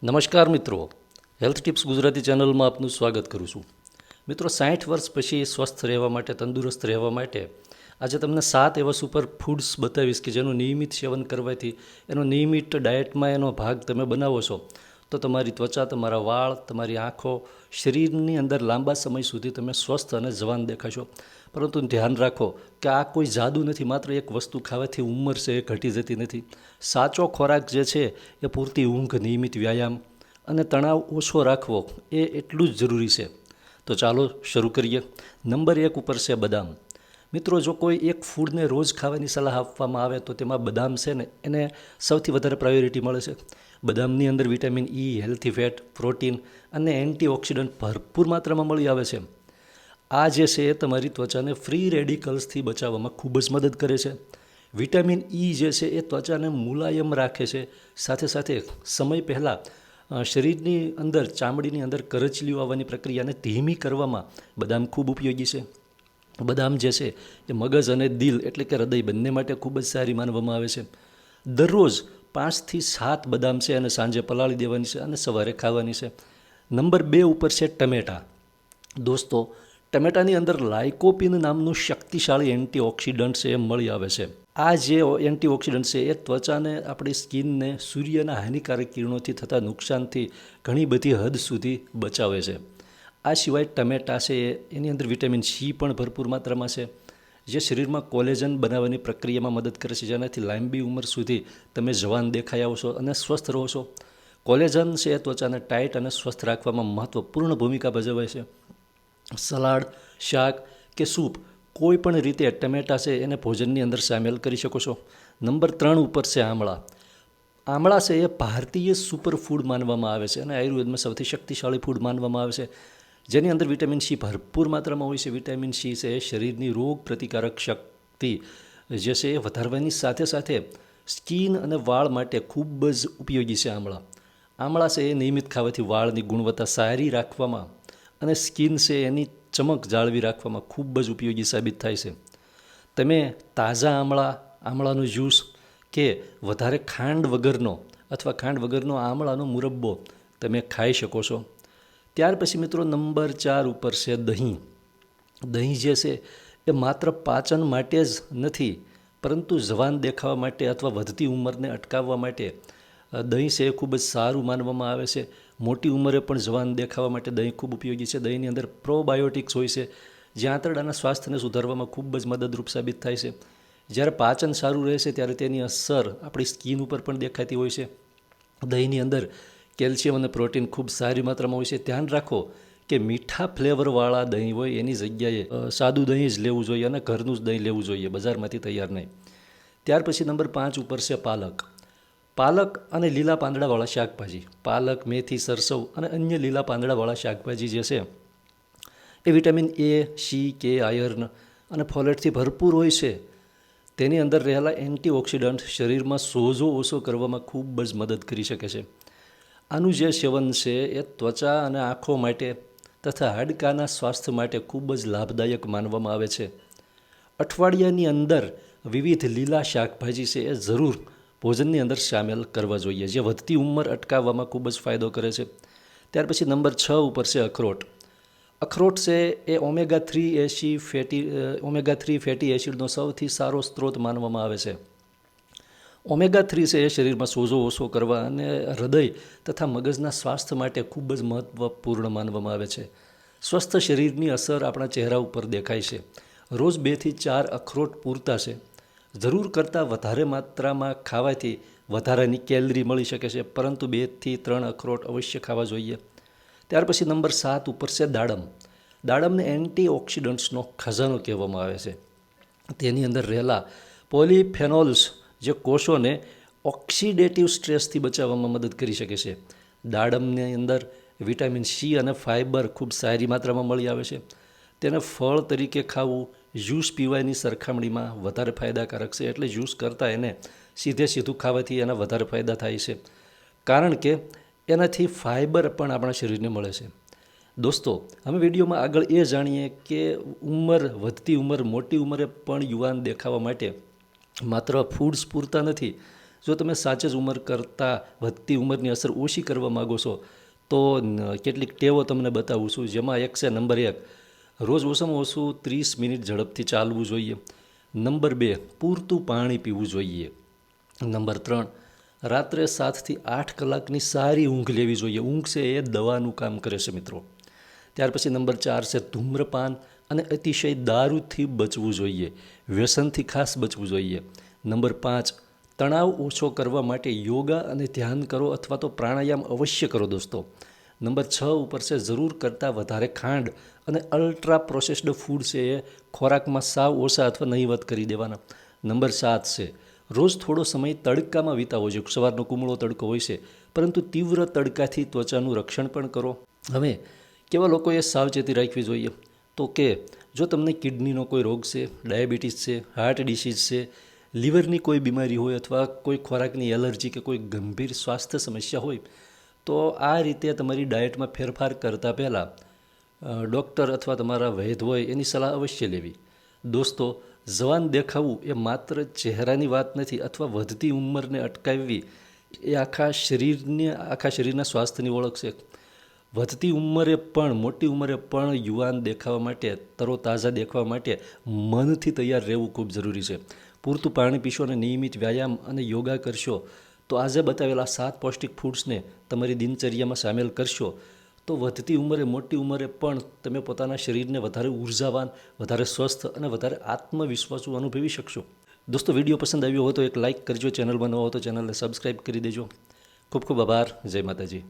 નમસ્કાર મિત્રો, health tips Gujarati ચેનલમાં આપનું સ્વાગત કરું છું. મિત્રો, 60 વર્ષ પછી સ્વસ્થ રહેવા માટે, તંદુરસ્ત રહેવા માટે આજે તમને 7 એવા સુપર ફૂડ્સ બતાવીશ કે જેનું નિયમિત સેવન કરવાથી, એનો નિયમિત ડાયટમાં એનો ભાગ તમે બનાવો છો તો તમારી ત્વચા, તમારા વાળ, તમારી આંખો, શરીરની અંદર લાંબા સમય સુધી તમે સ્વસ્થ અને જવાન દેખાશો. પરંતુ ધ્યાન રાખો કે આ કોઈ જાદુ નથી. માત્ર એક વસ્તુ ખાવાથી ઉંમર છે એ ઘટી જતી નથી. સાચો ખોરાક જે છે એ પૂરતી ઊંઘ, નિયમિત વ્યાયામ અને તણાવ ઓછો રાખવો એ એટલું જ જરૂરી છે. તો ચાલો શરૂ કરીએ. નંબર 1 ઉપર છે બદામ. મિત્રો, જો કોઈ એક ફૂડને રોજ ખાવાની સલાહ આપવામાં આવે તો તેમાં બદામ છે ને એને સૌથી વધારે પ્રાયોરિટી મળે છે. બદામની અંદર vitamin E, healthy fat, protein અને એન્ટીઓક્સિડન્ટ ભરપૂર માત્રામાં મળી આવે છે. આ જે છે એ તમારી ત્વચાને ફ્રી રેડિકલ્સથી બચાવવામાં ખૂબ જ મદદ કરે છે. વિટામિન ઈ જે છે એ ત્વચાને મુલાયમ રાખે છે. સાથે સાથે સમય પહેલાં શરીરની અંદર, ચામડીની અંદર કરચલીઓ આવવાની પ્રક્રિયાને ધીમી કરવામાં બદામ ખૂબ ઉપયોગી છે. બદામ જે છે એ મગજ અને દિલ એટલે કે હૃદય બંને માટે ખૂબ જ સારી માનવામાં આવે છે. દરરોજ 5 થી 7 બદામ છે અને સાંજે પલાળી દેવાની છે અને સવારે ખાવાની છે. નંબર 2 ઉપર છે ટમેટાં. દોસ્તો, ટમેટાની અંદર લાઇકોપિન નામનું શક્તિશાળી એન્ટીઓક્સિડન્ટ છે એ મળી આવે છે. આ જે એન્ટીઓક્સિડન્ટ છે એ ત્વચાને, આપણી સ્કિનને સૂર્યના હાનિકારક કિરણોથી થતા નુકસાનથી ઘણી બધી હદ સુધી બચાવે છે. આ સિવાય ટમેટા છે એની અંદર વિટામિન સી પણ ભરપૂર માત્રામાં છે, જે શરીરમાં કોલેજન બનાવવાની પ્રક્રિયામાં મદદ કરે છે, જેનાથી લાંબી ઉંમર સુધી તમે જવાન દેખાઈ આવશો અને સ્વસ્થ રહો છો. કોલેજન છે એ ત્વચાને ટાઈટ અને સ્વસ્થ રાખવામાં મહત્ત્વપૂર્ણ ભૂમિકા ભજવે છે. સલાડ, શાક કે સૂપ કોઈ પણ રીતે ટમેટા છે એને ભોજનની અંદર સામેલ કરી શકો છો. નંબર 3 ઉપર છે આમળા. આમળા છે એ ભારતીય સુપર ફૂડ માનવામાં આવે છે અને આયુર્વેદમાં સૌથી શક્તિશાળી ફૂડ માનવામાં આવે છે, જેની અંદર વિટામિન સી ભરપૂર માત્રામાં હોય છે. વિટામિન સી છે એ શરીરની રોગ પ્રતિકારક શક્તિ જે છે એ વધારવાની સાથે સાથે સ્કિન અને વાળ માટે ખૂબ જ ઉપયોગી છે. આમળા છે એ નિયમિત ખાવાથી વાળની ગુણવત્તા સારી રાખવામાં અને સ્કિન છે એની ચમક જાળવી રાખવામાં ખૂબ જ ઉપયોગી સાબિત થાય છે. તમે તાજા આમળાનો જ્યુસ કે વધારે ખાંડ વગરનો અથવા ખાંડ વગરનો આમળાનો મુરબ્બો તમે ખાઈ શકો છો. ત્યાર પછી મિત્રો, નંબર 4 ઉપર છે દહીં. દહીં જે છે એ માત્ર પાચન માટે જ નથી, પરંતુ જવાન દેખાવા માટે અથવા વધતી ઉંમરને અટકાવવા માટે દહીં છે એ ખૂબ જ સારું માનવામાં આવે છે. મોટી ઉંમરે પણ જવાન દેખાવા માટે દહીં ખૂબ ઉપયોગી છે. દહીંની અંદર પ્રોબાયોટિક્સ હોય છે, જે આંતરડાના સ્વાસ્થ્યને સુધારવામાં ખૂબ જ મદદરૂપ સાબિત થાય છે. જ્યારે પાચન સારું રહે છે ત્યારે તેની અસર આપણી સ્કિન ઉપર પણ દેખાતી હોય છે. દહીંની અંદર કેલ્શિયમ અને પ્રોટીન ખૂબ સારી માત્રામાં હોય છે. ધ્યાન રાખો કે મીઠા ફ્લેવરવાળા દહીં હોય એની જગ્યાએ સાદું દહીં જ લેવું જોઈએ અને ઘરનું જ દહીં લેવું જોઈએ, બજારમાંથી તૈયાર નહીં. ત્યાર પછી નંબર 5 ઉપર છે પાલક. પાલક અને લીલા પાંદડાવાળા શાકભાજી. પાલક, મેથી, સરસવ અને અન્ય લીલા પાંદડાવાળા શાકભાજી જે છે એ વિટામિન એ, સી, કે, આયર્ન અને ફોલેટથી ભરપૂર હોય છે. તેની અંદર રહેલા એન્ટીઓક્સિડન્ટ શરીરમાં સોજો ઓછો કરવામાં ખૂબ જ મદદ કરી શકે છે. આનું જે સેવન છે એ ત્વચા અને આંખો માટે તથા હાડકાના સ્વાસ્થ્ય માટે ખૂબ જ લાભદાયક માનવામાં આવે છે. અઠવાડિયાની અંદર વિવિધ લીલા શાકભાજી છે એ જરૂર ભોજનની અંદર સામેલ કરવા જોઈએ, જે વધતી ઉંમર અટકાવવામાં ખૂબ જ ફાયદો કરે છે. ત્યાર પછી નંબર 6 ઉપર છે અખરોટ. અખરોટ છે એ ઓમેગા 3 ફેટી એસિડનો સૌથી સારો સ્ત્રોત માનવામાં આવે છે. ઓમેગા 3 છે એ શરીરમાં સોજો ઓછો કરવા અને હૃદય તથા મગજના સ્વાસ્થ્ય માટે ખૂબ જ મહત્ત્વપૂર્ણ માનવામાં આવે છે. સ્વસ્થ શરીરની અસર આપણા ચહેરા ઉપર દેખાય છે. રોજ 2 થી 4 અખરોટ પૂરતા છે. જરૂર કરતાં વધારે માત્રામાં ખાવાથી વધારાની કેલરી મળી શકે છે, પરંતુ 2 થી 3 અખરોટ અવશ્ય ખાવા જોઈએ. ત્યાર પછી નંબર 7 ઉપર છે દાડમ. દાડમને એન્ટીઓક્સિડન્ટ્સનો ખજાનો કહેવામાં આવે છે. તેની અંદર રહેલા પોલિફેનોલ્સ જે કોષોને ઓક્સિડેટિવ સ્ટ્રેસથી બચાવવામાં મદદ કરી શકે છે. દાડમની અંદર વિટામિન સી અને ફાઇબર ખૂબ સારી માત્રામાં મળી આવે છે. તેને ફળ તરીકે ખાવું જ્યુસ પીવાની સરખામણીમાં વધારે ફાયદાકારક છે. એટલે જ્યુસ કરતાં એને સીધું ખાવાથી એના વધારે ફાયદા થાય છે, કારણ કે એનાથી ફાઇબર પણ આપણા શરીરને મળે છે. દોસ્તો, અમે વિડીયોમાં આગળ એ જાણીએ કે વધતી ઉંમર, મોટી ઉંમરે પણ યુવાન દેખાવા માટે માત્ર ફૂડ્સ પૂરતા નથી. જો તમે સાચે જ ઉંમર કરતાં વધતી ઉંમરની અસર ઓછી કરવા માગો છો તો કેટલીક ટેવો તમને બતાવું છું, જેમાં એક છે નંબર 1, રોજ ઓછામાં ઓછું 30 મિનિટ ઝડપથી ચાલવું જોઈએ. નંબર 2, પૂરતું પાણી પીવું જોઈએ. નંબર 3, રાત્રે 7 થી 8 કલાકની સારી ઊંઘ લેવી જોઈએ. ઊંઘ છે એ દવાનું કામ કરે છે મિત્રો. ત્યાર પછી નંબર 4 છે ધૂમ્રપાન અને અતિશય દારૂથી બચવું જોઈએ. વ્યસનથી ખાસ બચવું જોઈએ. નંબર 5, તણાવ ઓછો કરવા માટે યોગા અને ધ્યાન કરો અથવા તો પ્રાણાયામ અવશ્ય કરો દોસ્તો. નંબર 6 ઉપર છે જરૂર કરતાં વધારે ખાંડ અને અલ્ટ્રા પ્રોસેસ્ડ ફૂડ છે એ ખોરાકમાં સાવ ઓછા અથવા નહીવત કરી દેવાના. નંબર 7 છે રોજ થોડો સમય તડકામાં વિતાવો જોઈએ. સવારનો કુમળો તડકો હોય છે, પરંતુ તીવ્ર તડકાથી ત્વચાનું રક્ષણ પણ કરો. હવે કેવા લોકોએ સાવચેતી રાખવી જોઈએ? તો કે જો તમને કિડનીનો કોઈ રોગ છે, ડાયાબિટીસ છે, હાર્ટ ડિસીઝ છે, લીવરની કોઈ બીમારી હોય અથવા કોઈ ખોરાકની એલર્જી કે કોઈ ગંભીર સ્વાસ્થ્ય સમસ્યા હોય તો આ રીતે તમારી ડાયટમાં ફેરફાર કરતાં પહેલાં ડૉક્ટર અથવા તમારા વૈદ હોય એની સલાહ અવશ્ય લેવી. દોસ્તો, જવાન દેખાવું એ માત્ર ચહેરાની વાત નથી અથવા વધતી ઉંમરને અટકાવવી એ આખા શરીરના સ્વાસ્થ્યની ઓળખ છે. વધતી ઉંમરે પણ, મોટી ઉંમરે પણ યુવાન દેખાવા માટે, તરોતાજા દેખાવા માટે મનથી તૈયાર રહેવું ખૂબ જરૂરી છે. પૂરતું પાણી પીશો અને નિયમિત વ્યાયામ અને યોગા કરશો તો આજે બતાવેલા 7 પૌષ્ટિક ફૂડ્સને તમારી દિનચર્યામાં સામેલ કરશો તો વધતી ઉંમરે, મોટી ઉંમરે પણ તમે પોતાના શરીરને વધારે ઉર્જાવાન, વધારે સ્વસ્થ અને વધારે આત્મવિશ્વાસુ અનુભવી શકશો. દોસ્તો, વિડીયો પસંદ આવ્યો હોય તો એક લાઇક કરજો. ચેનલમાં નવો હો તો ચેનલને સબસ્ક્રાઈબ કરી દેજો. ખૂબ ખૂબ આભાર. જય માતાજી.